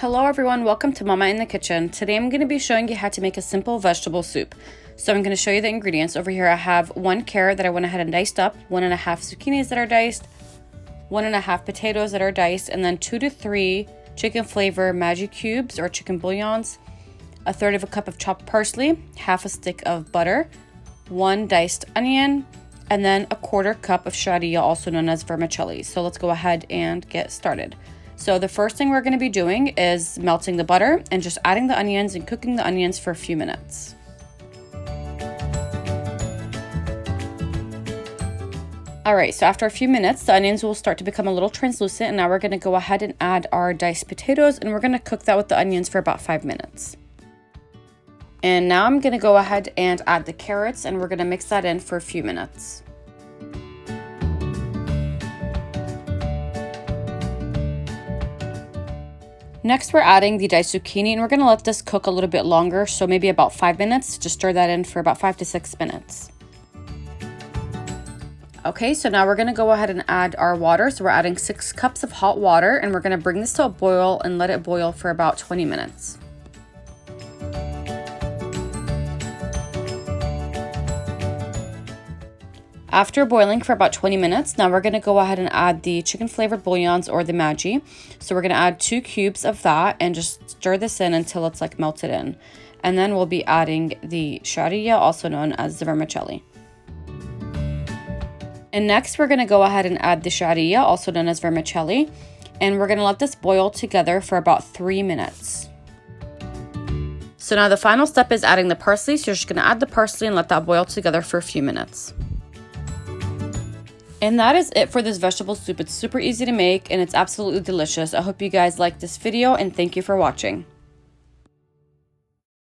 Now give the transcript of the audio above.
Hello everyone, welcome to Mama in the Kitchen. Today I'm going to be showing you how to make a simple vegetable soup. So I'm going to show you the ingredients. Over here I have 1 carrot that I went ahead and diced up, 1.5 zucchinis that are diced, 1.5 potatoes that are diced, and then 2 to 3 chicken flavor Maggie cubes or chicken bouillons, 1/3 cup of chopped parsley, 1/2 stick of butter, 1 diced onion, and then 1/4 cup of sharia, also known as vermicelli. So let's go ahead and get started. So the first thing we're going to be doing is melting the butter and just adding the onions and cooking the onions for a few minutes. Alright, so after a few minutes, the onions will start to become a little translucent, and now we're going to go ahead and add our diced potatoes, and we're going to cook that with the onions for about 5 minutes. And now I'm going to go ahead and add the carrots, and we're going to mix that in for a few minutes. Next, we're adding the diced zucchini, and we're going to let this cook a little bit longer, so maybe about 5 minutes. Just stir that in for about 5 to 6 minutes. Okay, so now we're going to go ahead and add our water. So we're adding 6 cups of hot water, and we're going to bring this to a boil and let it boil for about 20 minutes. After boiling for about 20 minutes, now we're going to go ahead and add the chicken flavored bouillons or the Maggie. So we're going to add 2 cubes of that and just stir this in until it's like melted in. And then we'll be adding the sharia, also known as the vermicelli. And next we're going to go ahead and add the sharia, also known as vermicelli. And we're going to let this boil together for about 3 minutes. So now the final step is adding the parsley. So you're just going to add the parsley and let that boil together for a few minutes. And that is it for this vegetable soup. It's super easy to make and it's absolutely delicious. I hope you guys liked this video and thank you for watching.